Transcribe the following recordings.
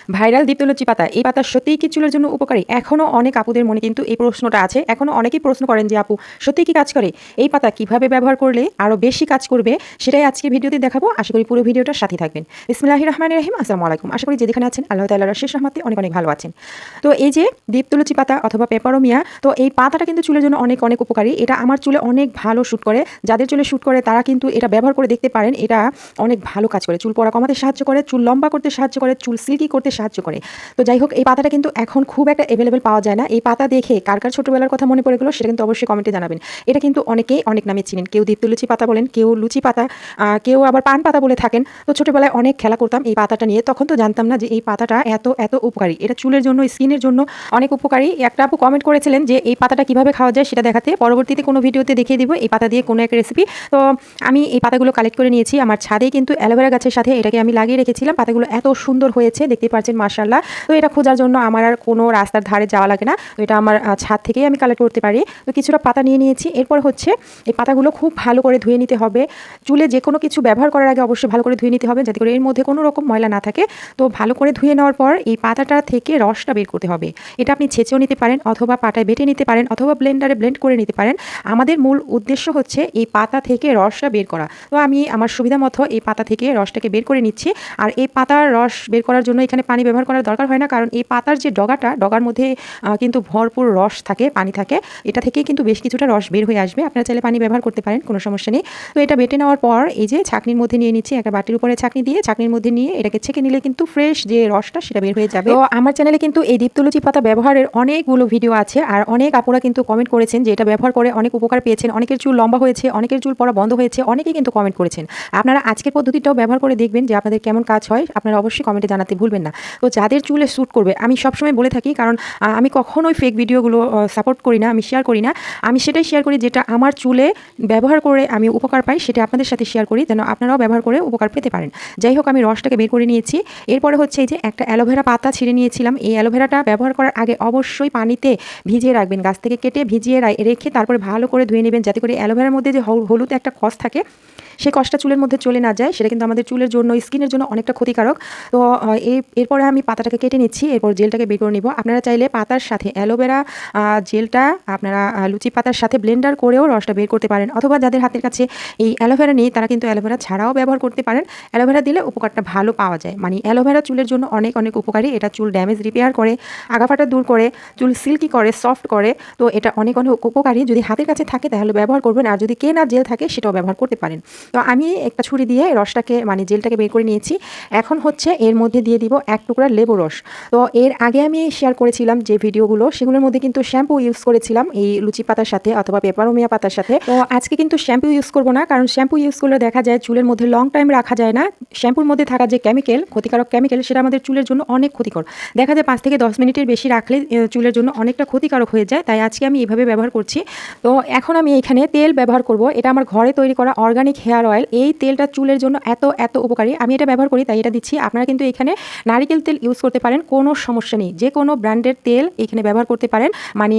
Viral দীপ্তলুচি পাতা, এই পাতা সত্যিই কি চুলের জন্য উপকারী? এখনও অনেক আপুদের মনে কিন্তু এই প্রশ্নটা আছে। এখনও অনেকেই প্রশ্ন করেন যে আপু সত্যিই কি কাজ করে? এই পাতা কিভাবে ব্যবহার করলে আরও বেশি কাজ করবে সেটাই আজকে ভিডিওতে দেখাবো। আশা করি পুরো ভিডিওটার সাথে থাকবেন। বিসমিল্লাহির রহমানির রহিম। আসসালামু আলাইকুম। আশা করি যেখানে আছেন আল্লাহ তাআলার শেষ রহমতে অনেক অনেক ভালো আছেন। তো এই যে দীপ্তলুচি পাতা অথবা পেপারোমিয়া, তো এই পাতাটা কিন্তু চুলের জন্য অনেক অনেক উপকারী। এটা আমার চুলে অনেক ভালো শ্যুট করে। যাদের চুলে শ্যুট করে তারা কিন্তু এটা ব্যবহার করে দেখতে পারেন। এটা অনেক ভালো কাজ করে, চুল পড়া কমাতে সাহায্য করে, চুল লম্বা করতে সাহায্য করে, চুল সিল্কি করতে সাহায্য করে। তো যাই হোক, এই পাতাটা কিন্তু এখন খুব একটা অ্যাভেলেবেল পাওয়া যায় না। এই পাতা দেখে কার কার ছোটবেলার কথা মনে পড়ে গেলো সেটা কিন্তু অবশ্যই কমেন্টে জানাবেন। এটা কিন্তু অনেকেই অনেক নামে চিনেন। কেউ দীপ্তলুচি পাতা বলেন, কেউ লুচি পাতা, কেউ আবার পান পাতা বলে থাকেন। তো ছোটবেলায় অনেক খেলা করতাম এই পাতাটা নিয়ে। তখন তো জানতাম না যে এই পাতাটা এত এত উপকারী। এটা চুলের জন্য, স্কিনের জন্য অনেক উপকারী। একটা আপু কমেন্ট করেছিলেন যে এই পাতাটা কিভাবে খাওয়া যায় সেটা দেখাতে। পরবর্তীতে কোনো ভিডিওতে দেখিয়ে দিব এই পাতা দিয়ে কোনো এক রেসিপি। তো আমি এই পাতাগুলো কালেক্ট করে নিয়েছি। আমার ছাদে কিন্তু অ্যালোভেরা গাছের সাথে এটাকে আমি লাগিয়ে রেখেছিলাম। পাতাগুলো এত সুন্দর হয়েছে, দেখতেই পাচ্ছেন মাশাআল্লাহ। তো এটা খোঁজার জন্য আমার আর কোনো রাস্তার ধারে যাওয়া লাগে না। তো এটা আমার ছাদ থেকেই আমি কালেক্ট করতে পারি। তো কিছুটা পাতা নিয়ে নিয়েছি। এরপর হচ্ছে এই পাতাগুলো খুব ভালো করে ধুয়ে নিতে হবে। চুলে যে কোনো কিছু ব্যবহার করার আগে অবশ্যই ভালো করে ধুয়ে নিতে হবে, যাতে করে এর মধ্যে কোনো রকম ময়লা না থাকে। তো ভালো করে ধুয়ে নেওয়ার পর এই পাতাটা থেকে রসটা বের করতে হবে। এটা আপনি ছেঁচেও নিতে পারেন, অথবা পাটায় বেটে নিতে পারেন, অথবা ব্লেন্ডারে ব্লেন্ড করে নিতে পারেন। আমাদের মূল উদ্দেশ্য হচ্ছে এই পাতা থেকে রসটা বের করা। তো আমি আমার সুবিধা মতো এই পাতা থেকে রসটাকে বের করে নিচ্ছি। আর এই পাতার রস বের করার জন্য এখানে পানি ব্যবহার করার দরকার হয় না, কারণ এই পাতার যে ডগার মধ্যে কিন্তু ভরপুর রস থাকে, পানি থাকে। এটা থেকেই কিন্তু বেশ কিছুটা রস বের হয়ে আসবে। আপনারা চাইলে পানি ব্যবহার করতে পারেন, কোনো সমস্যা নেই। তো এটা বেটে নেওয়ার পর এই যে ছাঁকনির মধ্যে নিয়ে নিচ্ছি, একটা বাটির উপরে ছাঁকনি দিয়ে ছাঁকনির মধ্যে নিয়ে এটাকে ছেঁকে নিলে কিন্তু ফ্রেশ যে রসটা সেটা বের হয়ে যাবে। তো আমার চ্যানেলে কিন্তু এই দীপ্তলুচি পাতা ব্যবহারের অনেকগুলো ভিডিও আছে, আর অনেক আপুরা কিন্তু কমেন্ট করেছেন যে এটা ব্যবহার করে অনেক উপকার পেয়েছেন। অনেকের চুল লম্বা হয়েছে, অনেকের চুল পড়া বন্ধ হয়েছে, অনেকেই কিন্তু কমেন্ট করেছেন। আপনারা আজকের পদ্ধতিটাও ব্যবহার করে দেখবেন যে আপনাদের কেমন কাজ হয়। আপনারা অবশ্যই কমেন্টে জানাতে ভুলবেন না। তো যাদের চুলে শ্যুট করবে, আমি সবসময় বলে থাকি, কারণ আমি কখনোই ফেক ভিডিওগুলো সাপোর্ট করি না, আমি শেয়ার করি না। আমি সেটাই শেয়ার করি যেটা আমার চুলে ব্যবহার করে আমি উপকার পাই, সেটা আপনাদের সাথে শেয়ার করি, যেন আপনারাও ব্যবহার করে উপকার পেতে পারেন। যাই হোক, আমি রসটাকে বের করে নিয়েছি। এরপরে হচ্ছে এই যে একটা অ্যালোভেরা পাতা ছিঁড়ে নিয়েছিলাম। এই অ্যালোভেরাটা ব্যবহার করার আগে অবশ্যই পানিতে ভিজিয়ে রাখবেন, গাছ থেকে কেটে ভিজিয়ে রেখে তারপরে ভালো করে ধুয়ে নেবেন, যাতে করে অ্যালোভেরার মধ্যে যে হলুদ একটা কষ থাকে সেই কষটা চুলের মধ্যে চলে না যায়। সেটা কিন্তু আমাদের চুলের জন্য, স্কিনের জন্য অনেকটা ক্ষতিকারক। তো এরপরে আমি পাতাটাকে কেটে নিচ্ছি, এরপর জেলটাকে বের করে নিব। আপনারা চাইলে পাতার সাথে অ্যালোভেরা জেলটা আপনারা লুচি পাতার সাথে ব্লেন্ডার করেও রসটা বের করতে পারেন, অথবা যাদের হাতের কাছে এই অ্যালোভেরা নেই তারা কিন্তু অ্যালোভেরা ছাড়াও ব্যবহার করতে পারেন। অ্যালোভেরা দিলে উপকারটা ভালো পাওয়া যায়। মানে অ্যালোভেরা চুলের জন্য অনেক অনেক উপকারী। এটা চুল ড্যামেজ রিপেয়ার করে, আগাফাটা দূর করে, চুল সিল্কি করে, সফট করে। তো এটা অনেক অনেক উপকারী। যদি হাতের কাছে থাকে তাহলে ব্যবহার করবেন, আর যদি কেনা জেল থাকে সেটাও ব্যবহার করতে পারেন। তো আমি একটা ছুরি দিয়ে রসটাকে, মানে জেলটাকে বের করে নিয়েছি। এখন হচ্ছে এর মধ্যে দিয়ে দিব এক টুকরা লেবু রস। তো এর আগে আমি শেয়ার করেছিলাম যে ভিডিওগুলো, সেগুলোর মধ্যে কিন্তু শ্যাম্পু ইউজ করেছিলাম এই লুচি পাতার সাথে অথবা পেপারোমিয়া পাতার সাথে। তো আজকে কিন্তু শ্যাম্পু ইউজ করব না, কারণ শ্যাম্পু ইউজ করলে দেখা যায় চুলের মধ্যে লং টাইম রাখা যায় না। শ্যাম্পুর মধ্যে থাকা যে কেমিক্যাল, ক্ষতিকারক কেমিক্যাল, সেটা আমাদের চুলের জন্য অনেক ক্ষতিকর। দেখা যায় 5 থেকে 10 মিনিটের বেশি রাখলে চুলের জন্য অনেকটা ক্ষতিকারক হয়ে যায়। তাই আজকে আমি এভাবে ব্যবহার করছি। তো এখন আমি এখানে তেল ব্যবহার করব। এটা আমার ঘরে তৈরি করা অর্গানিক হেয়ার অয়েল। এই তেলটা চুলের জন্য এত এত উপকারী। আমি এটা ব্যবহার করি তাই এটা দিচ্ছি। আপনারা কিন্তু এখানে নারিকেল তেল ইউজ করতে পারেন, কোনো সমস্যা নেই। যে কোনো ব্র্যান্ডের তেল এখানে ব্যবহার করতে পারেন, মানে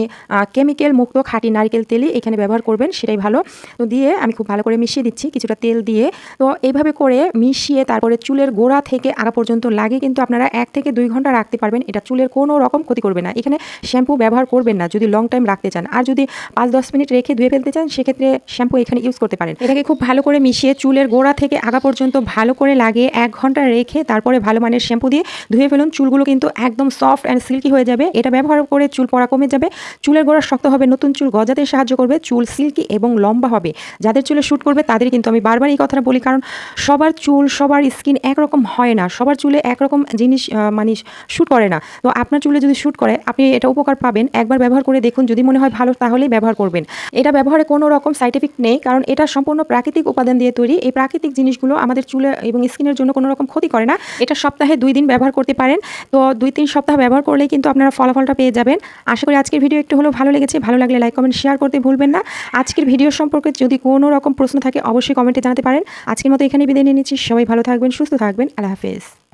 কেমিক্যাল মুক্ত খাঁটি নারিকেল তেলই এখানে ব্যবহার করবেন, সেটাই ভালো। তো দিয়ে আমি খুব ভালো করে মিশিয়ে দিচ্ছি কিছুটা তেল দিয়ে। তো এইভাবে করে মিশিয়ে তারপরে চুলের গোড়া থেকে আগা পর্যন্ত লাগিয়ে কিন্তু আপনারা 1 থেকে 2 ঘন্টা রাখতে পারবেন। এটা চুলের কোনো রকম ক্ষতি করবে না। এখানে শ্যাম্পু ব্যবহার করবেন না যদি লং টাইম রাখতে চান। আর যদি 5-10 মিনিট রেখে ধুয়ে ফেলতে চান, সেক্ষেত্রে শ্যাম্পু এখানে ইউজ করতে পারেন। এটাকে খুব ভালো করে মিশিয়ে চুলের গোড়া থেকে আগা পর্যন্ত ভালো করে লাগিয়ে 1 ঘন্টা রেখে তারপরে ভালো মানের শ্যাম্পু দিয়ে ধুয়ে ফেলুন। চুলগুলো কিন্তু একদম সফট অ্যান্ড সিল্কি হয়ে যাবে। এটা ব্যবহার করে চুল পড়া কমে যাবে, চুলের গোড়া শক্ত হবে, নতুন চুল গজাতে সাহায্য করবে, চুল সিল্কি এবং লম্বা হবে। যাদের চুলে শ্যুট করবে তাদের কিন্তু আমি বারবার এই কথাটা বলি, কারণ সবার চুল, সবার স্কিন একরকম হয় না, সবার চুলে একরকম জিনিস মানে শ্যুট করে না। তো আপনার চুলে যদি শ্যুট করে আপনি এটা উপকার পাবেন। একবার ব্যবহার করে দেখুন, যদি মনে হয় ভালো তাহলেই ব্যবহার করবেন। এটা ব্যবহারে কোনো রকম সাইড এফেক্ট নেই, কারণ এটা সম্পূর্ণ প্রাকৃতিক উপাদান দিয়ে তৈরি। এই প্রাকৃতিক জিনিসগুলো আমাদের চুলে এবং স্কিনের জন্য কোনো রকম ক্ষতি করে না। এটা সপ্তাহে 2 দিন ব্যবহার করতে পারেন। তো 2-3 সপ্তাহ ব্যবহার করলেই কিন্তু আপনারা ফলাফলটা পেয়ে যাবেন। আশা করি আজকের ভিডিও একটু হলেও ভালো লেগেছে। ভালো লাগলে লাইক, কমেন্ট, শেয়ার করতে ভুলবেন না। আজকের ভিডিও সম্পর্কে যদি কোনো রকম প্রশ্ন থাকে অবশ্যই কমেন্টে জানাতে পারেন। আজকের মতো এখানেই বিদায় নিয়ে নিচ্ছি। সবাই ভালো থাকবেন, সুস্থ থাকবেন। আল্লাহ হাফেজ।